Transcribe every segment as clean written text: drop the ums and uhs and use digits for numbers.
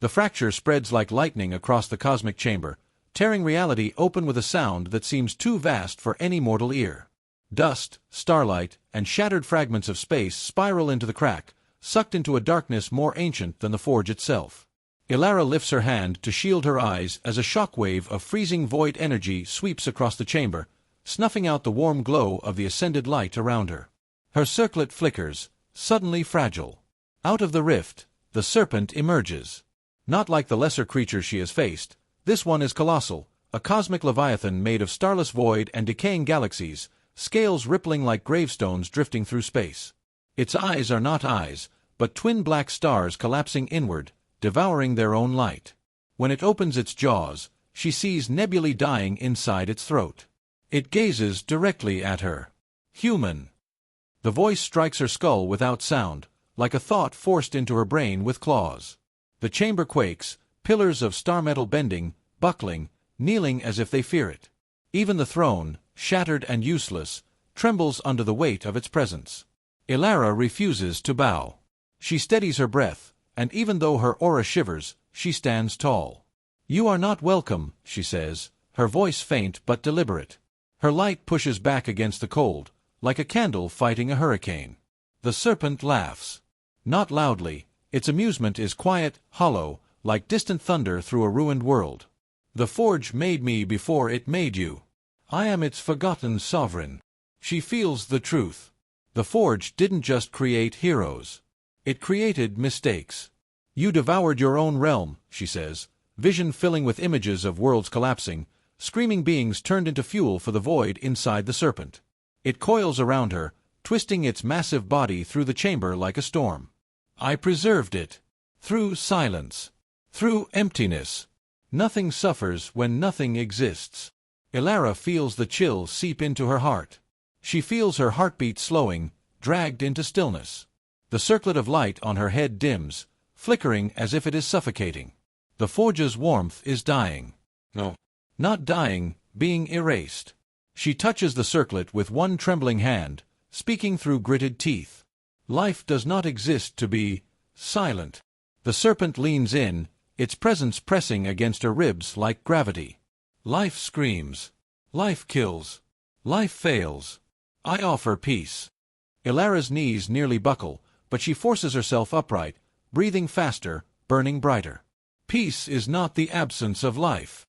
The fracture spreads like lightning across the cosmic chamber, tearing reality open with a sound that seems too vast for any mortal ear. Dust, starlight, and shattered fragments of space spiral into the crack, sucked into a darkness more ancient than the forge itself. Elara lifts her hand to shield her eyes as a shockwave of freezing void energy sweeps across the chamber, snuffing out the warm glow of the ascended light around her. Her circlet flickers, suddenly fragile. Out of the rift, the serpent emerges. Not like the lesser creatures she has faced, this one is colossal, a cosmic leviathan made of starless void and decaying galaxies, scales rippling like gravestones drifting through space. Its eyes are not eyes, but twin black stars collapsing inward, devouring their own light. When it opens its jaws, she sees nebulae dying inside its throat. It gazes directly at her. Human. The voice strikes her skull without sound, like a thought forced into her brain with claws. The chamber quakes, pillars of star metal bending, buckling, kneeling as if they fear it. Even the throne, shattered and useless, trembles under the weight of its presence. Elara refuses to bow. She steadies her breath, and even though her aura shivers, she stands tall. "You are not welcome," she says, her voice faint but deliberate. Her light pushes back against the cold, like a candle fighting a hurricane. The serpent laughs. Not loudly, its amusement is quiet, hollow, like distant thunder through a ruined world. "The forge made me before it made you. I am its forgotten sovereign." She feels the truth. The forge didn't just create heroes. It created mistakes. "You devoured your own realm," she says, vision filling with images of worlds collapsing, screaming beings turned into fuel for the void inside the serpent. It coils around her, twisting its massive body through the chamber like a storm. "I preserved it. Through silence. Through emptiness. Nothing suffers when nothing exists." Elara feels the chill seep into her heart. She feels her heartbeat slowing, dragged into stillness. The circlet of light on her head dims, flickering as if it is suffocating. The forge's warmth is dying. No. Not dying, being erased. She touches the circlet with one trembling hand, speaking through gritted teeth. "Life does not exist to be silent." The serpent leans in, its presence pressing against her ribs like gravity. "Life screams. Life kills. Life fails. I offer peace." Elara's knees nearly buckle, but she forces herself upright, breathing faster, burning brighter. Peace is not the absence of life.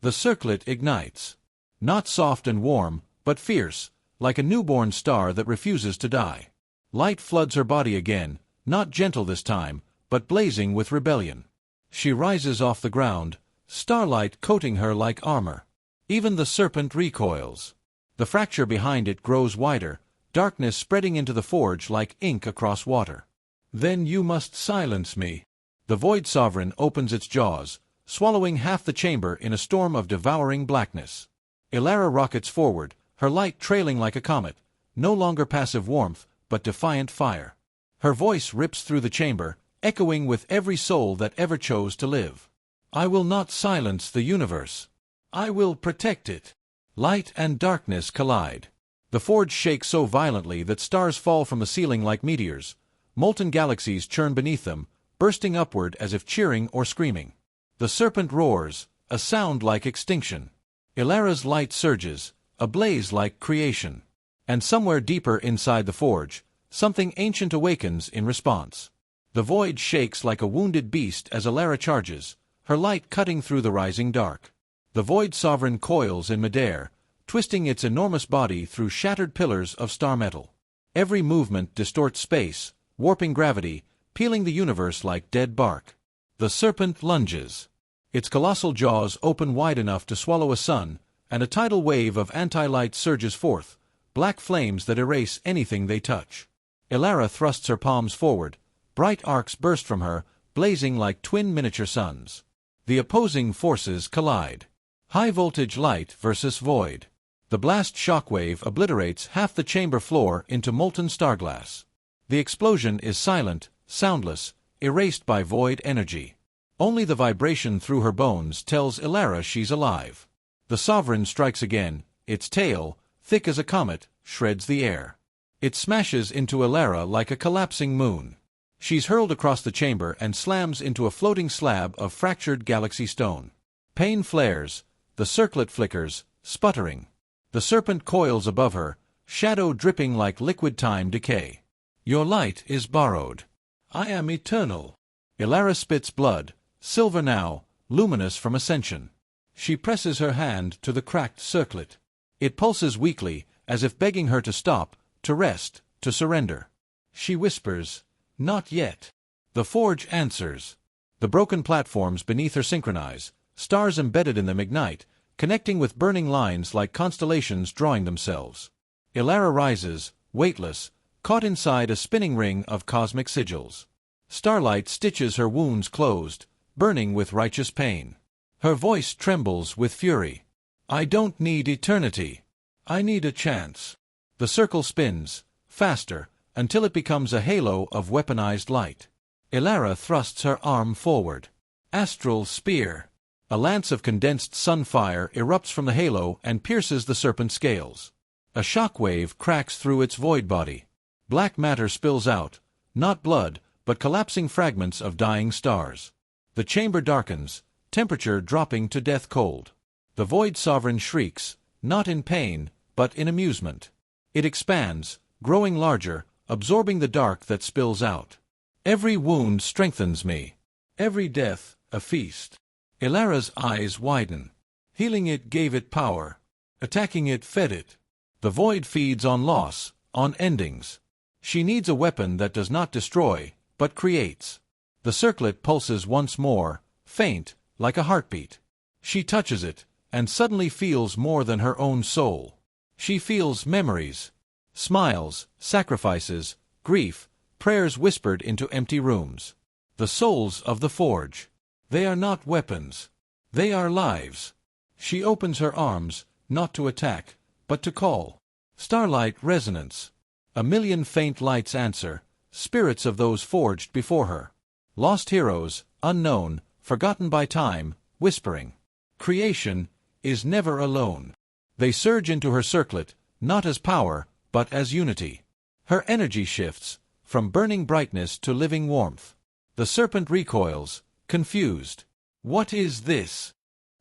The circlet ignites. Not soft and warm, but fierce, like a newborn star that refuses to die. Light floods her body again, not gentle this time, but blazing with rebellion. She rises off the ground, starlight coating her like armor. Even the serpent recoils. The fracture behind it grows wider, darkness spreading into the forge like ink across water. "Then you must silence me." The Void Sovereign opens its jaws, swallowing half the chamber in a storm of devouring blackness. Elara rockets forward, her light trailing like a comet, no longer passive warmth, but defiant fire. Her voice rips through the chamber, echoing with every soul that ever chose to live. "I will not silence the universe. I will protect it." Light and darkness collide. The forge shakes so violently that stars fall from the ceiling like meteors. Molten galaxies churn beneath them, bursting upward as if cheering or screaming. The serpent roars, a sound like extinction. Elara's light surges, ablaze like creation. And somewhere deeper inside the forge, something ancient awakens in response. The void shakes like a wounded beast as Elara charges, her light cutting through the rising dark. The Void Sovereign coils in midair, twisting its enormous body through shattered pillars of star metal. Every movement distorts space, warping gravity, peeling the universe like dead bark. The serpent lunges. Its colossal jaws open wide enough to swallow a sun, and a tidal wave of anti-light surges forth, black flames that erase anything they touch. Elara thrusts her palms forward, bright arcs burst from her, blazing like twin miniature suns. The opposing forces collide. High-voltage light versus void. The blast shockwave obliterates half the chamber floor into molten starglass. The explosion is silent, soundless, erased by void energy. Only the vibration through her bones tells Elara she's alive. The Sovereign strikes again, its tail, thick as a comet, shreds the air. It smashes into Elara like a collapsing moon. She's hurled across the chamber and slams into a floating slab of fractured galaxy stone. Pain flares, the circlet flickers, sputtering. The serpent coils above her, shadow dripping like liquid time decay. Your light is borrowed. I am eternal. Elara spits blood, silver now, luminous from ascension. She presses her hand to the cracked circlet. It pulses weakly, as if begging her to stop, to rest, to surrender. She whispers, "Not yet." The forge answers. The broken platforms beneath her synchronize, stars embedded in them ignite, connecting with burning lines like constellations drawing themselves. Elara rises, weightless, caught inside a spinning ring of cosmic sigils. Starlight stitches her wounds closed, burning with righteous pain. Her voice trembles with fury. I don't need eternity. I need a chance. The circle spins, faster, until it becomes a halo of weaponized light. Elara thrusts her arm forward. Astral spear. A lance of condensed sunfire erupts from the halo and pierces the serpent's scales. A shockwave cracks through its void body. Black matter spills out, not blood, but collapsing fragments of dying stars. The chamber darkens, temperature dropping to death cold. The void sovereign shrieks, not in pain, but in amusement. It expands, growing larger, absorbing the dark that spills out. Every wound strengthens me. Every death, a feast. Elara's eyes widen. Healing it gave it power. Attacking it fed it. The void feeds on loss, on endings. She needs a weapon that does not destroy, but creates. The circlet pulses once more, faint, like a heartbeat. She touches it, and suddenly feels more than her own soul. She feels memories, smiles, sacrifices, grief, prayers whispered into empty rooms. The souls of the forge. They are not weapons. They are lives. She opens her arms, not to attack, but to call. Starlight resonance. A million faint lights answer, spirits of those forged before her. Lost heroes, unknown, forgotten by time, whispering. Creation is never alone. They surge into her circlet, not as power, but as unity. Her energy shifts, from burning brightness to living warmth. The serpent recoils, confused. What is this?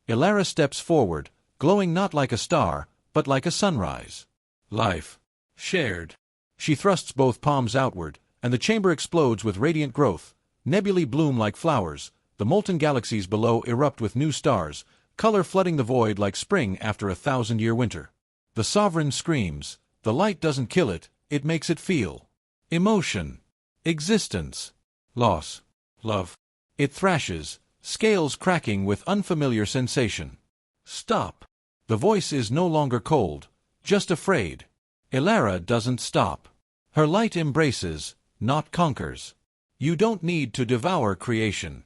Elara steps forward, glowing not like a star, but like a sunrise. Life. Shared. She thrusts both palms outward, and the chamber explodes with radiant growth. Nebulae bloom like flowers, the molten galaxies below erupt with new stars, color flooding the void like spring after 1,000-year winter. The sovereign screams. The light doesn't kill it, it makes it feel. Emotion. Existence. Loss. Love. It thrashes, scales cracking with unfamiliar sensation. Stop. The voice is no longer cold, just afraid. Elara doesn't stop. Her light embraces, not conquers. You don't need to devour creation.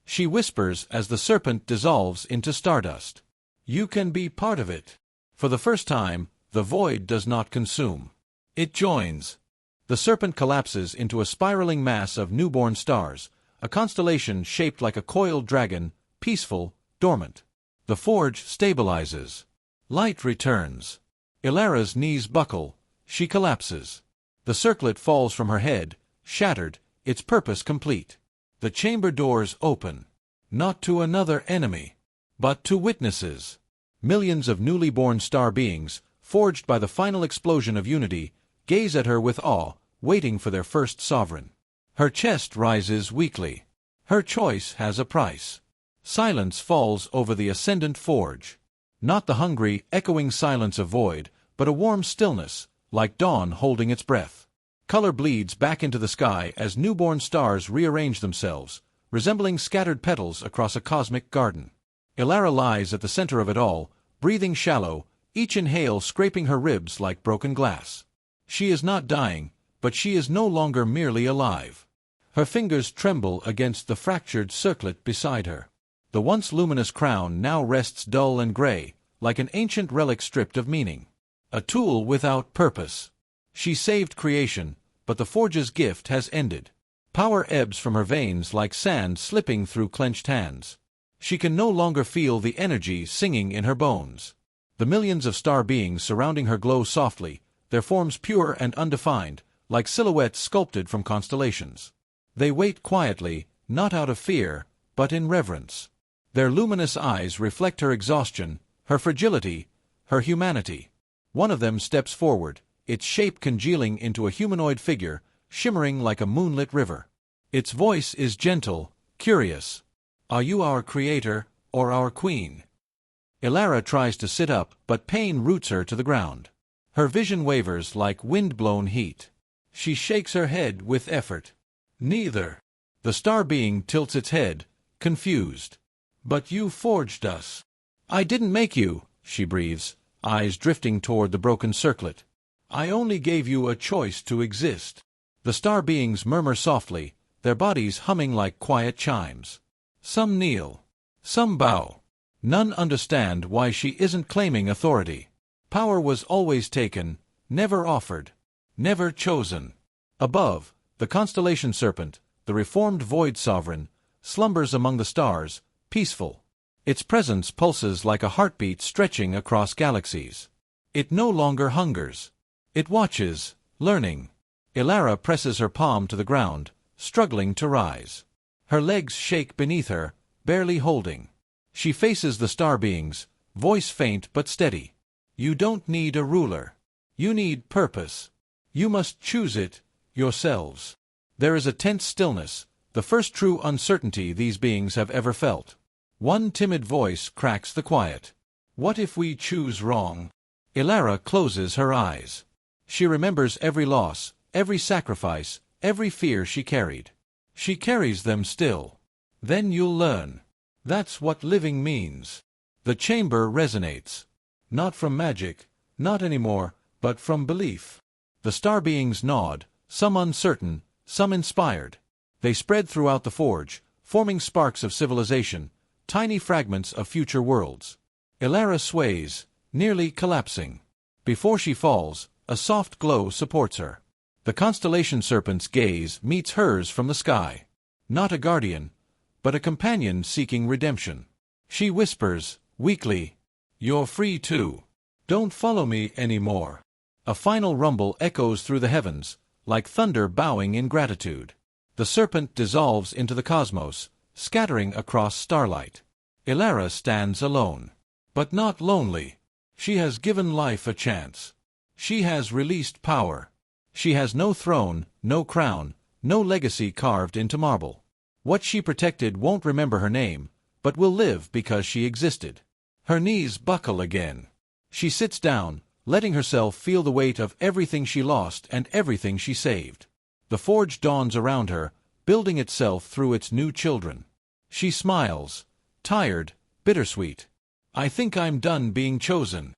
She whispers as the serpent dissolves into stardust. You can be part of it. For the first time, the void does not consume. It joins. The serpent collapses into a spiraling mass of newborn stars, a constellation shaped like a coiled dragon, peaceful, dormant. The forge stabilizes. Light returns. Elara's knees buckle. She collapses. The circlet falls from her head, shattered, its purpose complete. The chamber doors open. Not to another enemy, but to witnesses. Millions of newly born star beings, forged by the final explosion of unity, gaze at her with awe, waiting for their first sovereign. Her chest rises weakly. Her choice has a price. Silence falls over the ascendant forge. Not the hungry, echoing silence of void, but a warm stillness, like dawn holding its breath. Color bleeds back into the sky as newborn stars rearrange themselves, resembling scattered petals across a cosmic garden. Elara lies at the center of it all, breathing shallow, each inhale scraping her ribs like broken glass. She is not dying, but she is no longer merely alive. Her fingers tremble against the fractured circlet beside her. The once luminous crown now rests dull and gray, like an ancient relic stripped of meaning. A tool without purpose. She saved creation, but the forge's gift has ended. Power ebbs from her veins like sand slipping through clenched hands. She can no longer feel the energy singing in her bones. The millions of star beings surrounding her glow softly, their forms pure and undefined, like silhouettes sculpted from constellations. They wait quietly, not out of fear, but in reverence. Their luminous eyes reflect her exhaustion, her fragility, her humanity. One of them steps forward, its shape congealing into a humanoid figure, shimmering like a moonlit river. Its voice is gentle, curious. "Are you our creator, or our queen?" Elara tries to sit up, but pain roots her to the ground. Her vision wavers like wind-blown heat. She shakes her head with effort. "Neither." The star being tilts its head, confused. "But you forged us." "I didn't make you," she breathes, eyes drifting toward the broken circlet. "I only gave you a choice to exist." The star beings murmur softly, their bodies humming like quiet chimes. Some kneel. Some bow. None understand why she isn't claiming authority. Power was always taken, never offered, never chosen. Above, the constellation serpent, the reformed void sovereign, slumbers among the stars, peaceful. Its presence pulses like a heartbeat stretching across galaxies. It no longer hungers. It watches, learning. Elara presses her palm to the ground, struggling to rise. Her legs shake beneath her, barely holding. She faces the star beings, voice faint but steady. "You don't need a ruler. You need purpose. You must choose it, yourselves." There is a tense stillness, the first true uncertainty these beings have ever felt. One timid voice cracks the quiet. "What if we choose wrong?" Elara closes her eyes. She remembers every loss, every sacrifice, every fear she carried. She carries them still. "Then you'll learn. That's what living means." The chamber resonates. Not from magic, not anymore, but from belief. The star beings nod, some uncertain, some inspired. They spread throughout the forge, forming sparks of civilization, tiny fragments of future worlds. Elara sways, nearly collapsing. Before she falls, a soft glow supports her. The constellation serpent's gaze meets hers from the sky. Not a guardian, but a companion seeking redemption. She whispers, weakly, "You're free too. Don't follow me anymore." A final rumble echoes through the heavens, like thunder bowing in gratitude. The serpent dissolves into the cosmos, scattering across starlight. Elara stands alone. But not lonely. She has given life a chance. She has released power. She has no throne, no crown, no legacy carved into marble. What she protected won't remember her name, but will live because she existed. Her knees buckle again. She sits down, letting herself feel the weight of everything she lost and everything she saved. The forge dawns around her, building itself through its new children. She smiles, tired, bittersweet. "I think I'm done being chosen."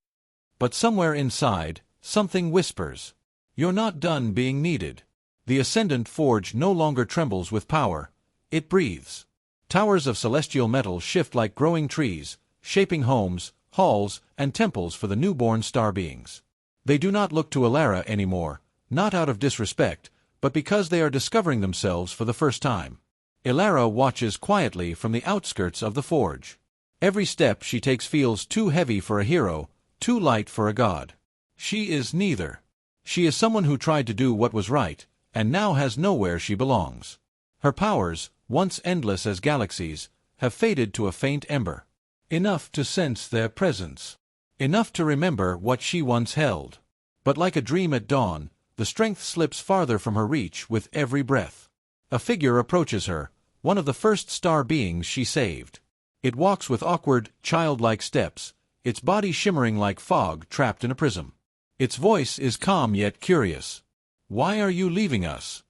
But somewhere inside, something whispers, "You're not done being needed." The ascendant forge no longer trembles with power. It breathes. Towers of celestial metal shift like growing trees, shaping homes, halls, and temples for the newborn star beings. They do not look to Elara anymore, not out of disrespect, but because they are discovering themselves for the first time. Elara watches quietly from the outskirts of the forge. Every step she takes feels too heavy for a hero, too light for a god. She is neither. She is someone who tried to do what was right, and now has nowhere she belongs. Her powers, once endless as galaxies, have faded to a faint ember. Enough to sense their presence. Enough to remember what she once held. But like a dream at dawn, the strength slips farther from her reach with every breath. A figure approaches her, one of the first star beings she saved. It walks with awkward, childlike steps, its body shimmering like fog trapped in a prism. Its voice is calm yet curious. "Why are you leaving us?"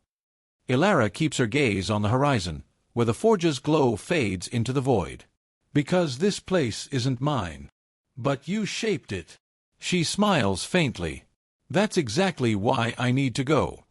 Elara keeps her gaze on the horizon, where the forge's glow fades into the void. "Because this place isn't mine. But you shaped it." She smiles faintly. "That's exactly why I need to go."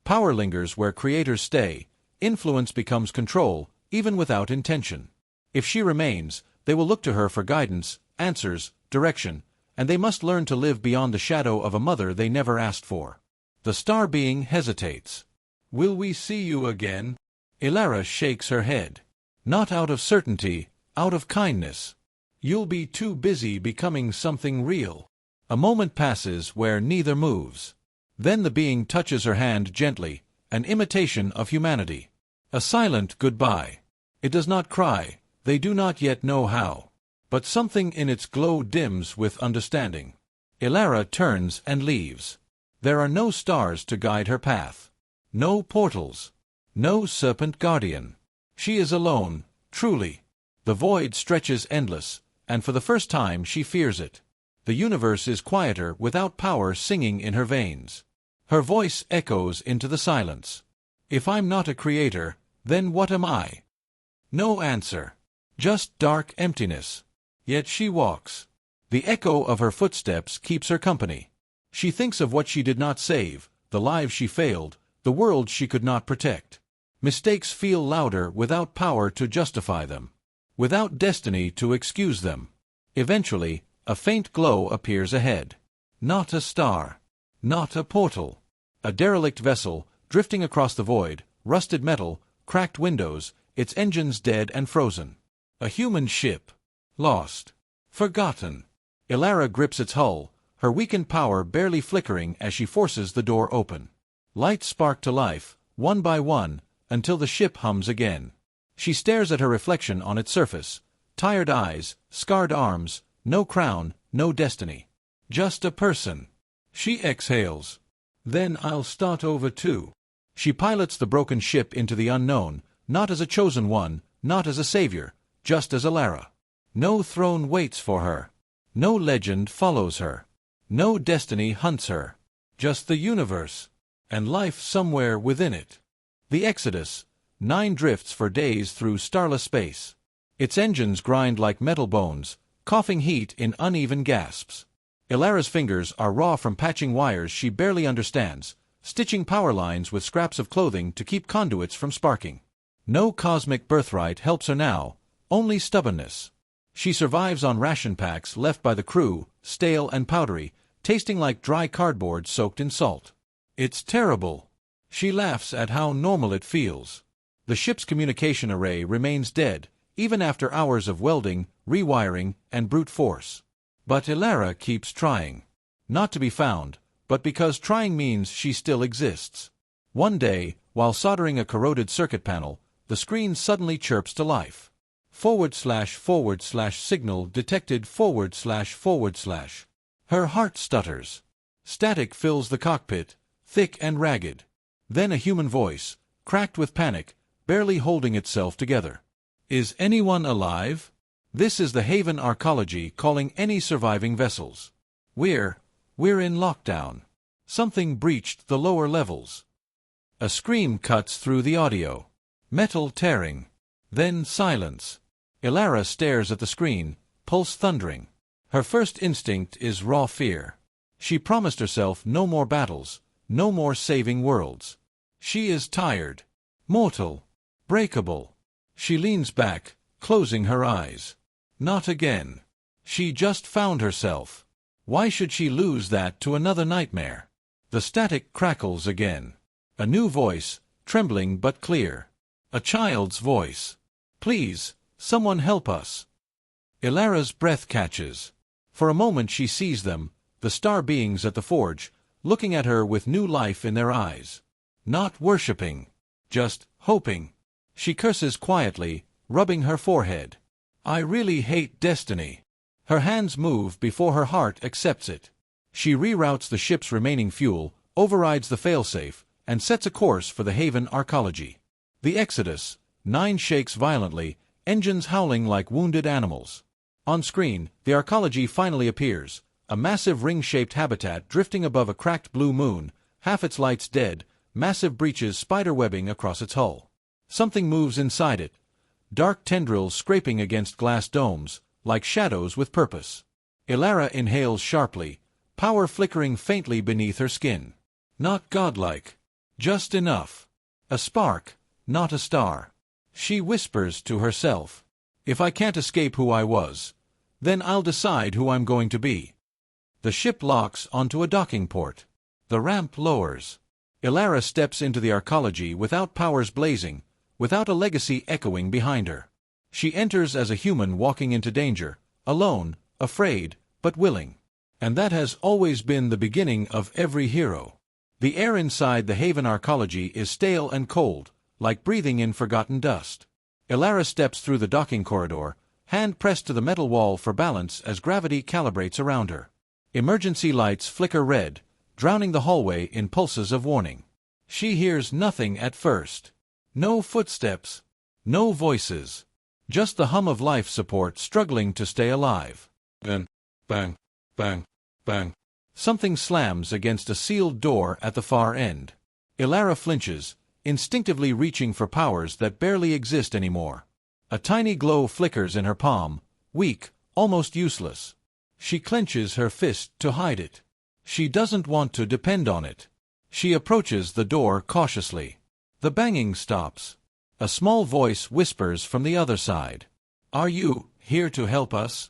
Power lingers where creators stay. Influence becomes control, even without intention. If she remains, they will look to her for guidance, answers, direction, and they must learn to live beyond the shadow of a mother they never asked for. The star being hesitates. "Will we see you again?" Elara shakes her head. "Not out of certainty, out of kindness. You'll be too busy becoming something real." A moment passes where neither moves. Then the being touches her hand gently, an imitation of humanity. A silent goodbye. It does not cry, they do not yet know how. But something in its glow dims with understanding. Elara turns and leaves. There are no stars to guide her path. No portals. No serpent guardian. She is alone, truly. The void stretches endless, and for the first time she fears it. The universe is quieter without power singing in her veins. Her voice echoes into the silence. If I'm not a creator, then what am I? No answer. Just dark emptiness. Yet she walks. The echo of her footsteps keeps her company. She thinks of what she did not save, the lives she failed, the world she could not protect. Mistakes feel louder without power to justify them. Without destiny to excuse them. Eventually, a faint glow appears ahead. Not a star. Not a portal. A derelict vessel, drifting across the void, rusted metal, cracked windows, its engines dead and frozen. A human ship. Lost. Forgotten. Elara grips its hull, her weakened power barely flickering as she forces the door open. Lights spark to life, one by one, until the ship hums again. She stares at her reflection on its surface. Tired eyes, scarred arms, no crown, no destiny. Just a person. She exhales. Then I'll start over too. She pilots the broken ship into the unknown, not as a chosen one, not as a savior, just as Elara. No throne waits for her. No legend follows her. No destiny hunts her. Just the universe. And life somewhere within it. The Exodus. 9 drifts for days through starless space. Its engines grind like metal bones, coughing heat in uneven gasps. Elara's fingers are raw from patching wires she barely understands, stitching power lines with scraps of clothing to keep conduits from sparking. No cosmic birthright helps her now, only stubbornness. She survives on ration packs left by the crew, stale and powdery, tasting like dry cardboard soaked in salt. It's terrible. She laughs at how normal it feels. The ship's communication array remains dead, even after hours of welding, rewiring, and brute force. But Elara keeps trying. Not to be found, but because trying means she still exists. One day, while soldering a corroded circuit panel, the screen suddenly chirps to life. // signal detected // Her heart stutters. Static fills the cockpit, thick and ragged. Then a human voice, cracked with panic, barely holding itself together. Is anyone alive? This is the Haven Arcology calling any surviving vessels. We're in lockdown. Something breached the lower levels. A scream cuts through the audio. Metal tearing. Then silence. Elara stares at the screen, pulse thundering. Her first instinct is raw fear. She promised herself no more battles, no more saving worlds. She is tired. Mortal. Breakable. She leans back, closing her eyes. Not again. She just found herself. Why should she lose that to another nightmare? The static crackles again. A new voice, trembling but clear. A child's voice. Please, someone help us. Elara's breath catches. For a moment she sees them, the star beings at the forge, looking at her with new life in their eyes. Not worshipping. Just hoping. She curses quietly, rubbing her forehead. I really hate destiny. Her hands move before her heart accepts it. She reroutes the ship's remaining fuel, overrides the failsafe, and sets a course for the Haven Arcology. The Exodus. 9 shakes violently, engines howling like wounded animals. On screen, the Arcology finally appears, a massive ring-shaped habitat drifting above a cracked blue moon, half its lights dead, massive breaches spiderwebbing across its hull. Something moves inside it. Dark tendrils scraping against glass domes, like shadows with purpose. Elara inhales sharply, power flickering faintly beneath her skin. Not godlike. Just enough. A spark, not a star. She whispers to herself. If I can't escape who I was, then I'll decide who I'm going to be. The ship locks onto a docking port. The ramp lowers. Elara steps into the Arcology without powers blazing, without a legacy echoing behind her. She enters as a human walking into danger, alone, afraid, but willing. And that has always been the beginning of every hero. The air inside the Haven Arcology is stale and cold, like breathing in forgotten dust. Elara steps through the docking corridor, hand pressed to the metal wall for balance as gravity calibrates around her. Emergency lights flicker red, drowning the hallway in pulses of warning. She hears nothing at first. No footsteps. No voices. Just the hum of life support struggling to stay alive. Then, bang, bang, bang. Something slams against a sealed door at the far end. Elara flinches, instinctively reaching for powers that barely exist anymore. A tiny glow flickers in her palm, weak, almost useless. She clenches her fist to hide it. She doesn't want to depend on it. She approaches the door cautiously. The banging stops. A small voice whispers from the other side. "Are you here to help us?"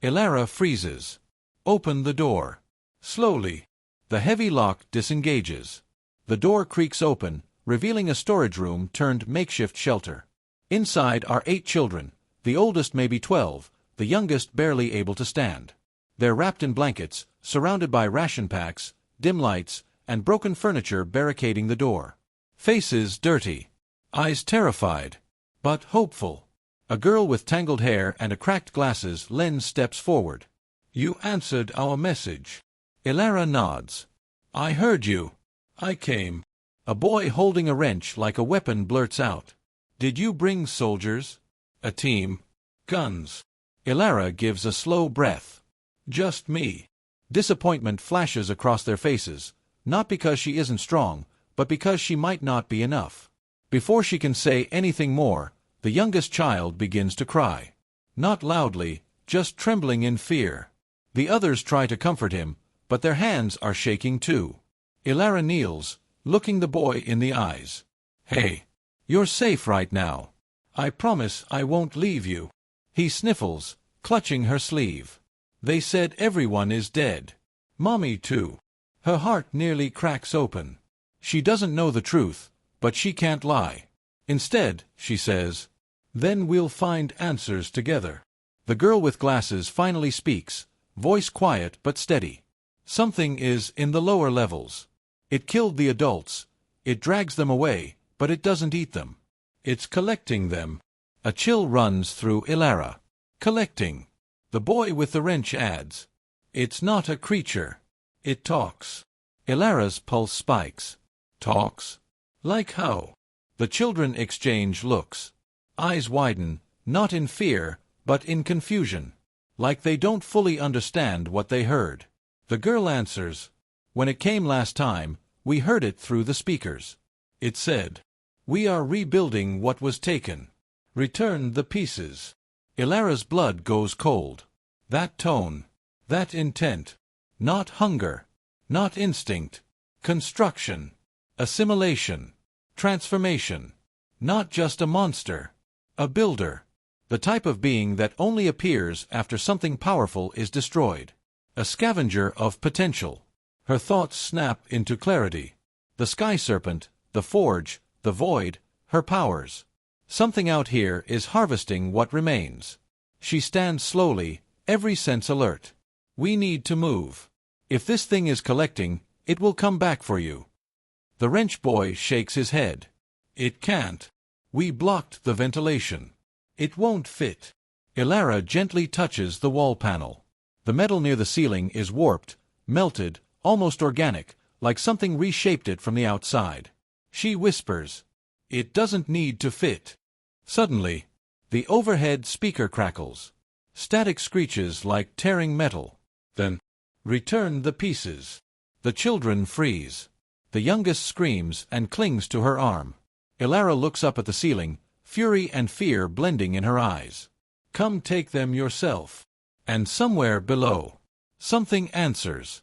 Elara freezes. "Open the door." Slowly. The heavy lock disengages. The door creaks open, revealing a storage room turned makeshift shelter. Inside are 8 children. The oldest may be 12, the youngest barely able to stand. They're wrapped in blankets, surrounded by ration packs, dim lights, and broken furniture barricading the door. Faces dirty. Eyes terrified. But hopeful. A girl with tangled hair and a cracked glasses lens steps forward. "You answered our message." Elara nods. "I heard you. I came." A boy holding a wrench like a weapon blurts out. "Did you bring soldiers?" "A team." "Guns." Elara gives a slow breath. "Just me." Disappointment flashes across their faces, not because she isn't strong, but because she might not be enough. Before she can say anything more, the youngest child begins to cry. Not loudly, just trembling in fear. The others try to comfort him, but their hands are shaking too. Elara kneels, looking the boy in the eyes. "Hey, you're safe right now. I promise I won't leave you." He sniffles, clutching her sleeve. "They said everyone is dead. Mommy too." Her heart nearly cracks open. She doesn't know the truth, but she can't lie. Instead, she says, "Then we'll find answers together." The girl with glasses finally speaks, voice quiet but steady. "Something is in the lower levels. It killed the adults. It drags them away, but it doesn't eat them. It's collecting them." A chill runs through Elara. "Collecting." The boy with the wrench adds, "It's not a creature. It talks." Elara's pulse spikes. "Talks? Like how?" The children exchange looks. Eyes widen, not in fear, but in confusion. Like they don't fully understand what they heard. The girl answers, "When it came last time, we heard it through the speakers. It said, 'We are rebuilding what was taken. Return the pieces.'" Elara's blood goes cold. That tone. That intent. Not hunger. Not instinct. Construction. Assimilation. Transformation. Not just a monster. A builder. The type of being that only appears after something powerful is destroyed. A scavenger of potential. Her thoughts snap into clarity. The sky serpent, the forge, the void, her powers. Something out here is harvesting what remains. She stands slowly, every sense alert. "We need to move. If this thing is collecting, it will come back for you." The wrench boy shakes his head. "It can't. We blocked the ventilation. It won't fit." Elara gently touches the wall panel. The metal near the ceiling is warped, melted, almost organic, like something reshaped it from the outside. She whispers, "It doesn't need to fit." Suddenly, the overhead speaker crackles. Static screeches like tearing metal. Then, "Return the pieces." The children freeze. The youngest screams and clings to her arm. Elara looks up at the ceiling, fury and fear blending in her eyes. "Come take them yourself." And somewhere below, something answers.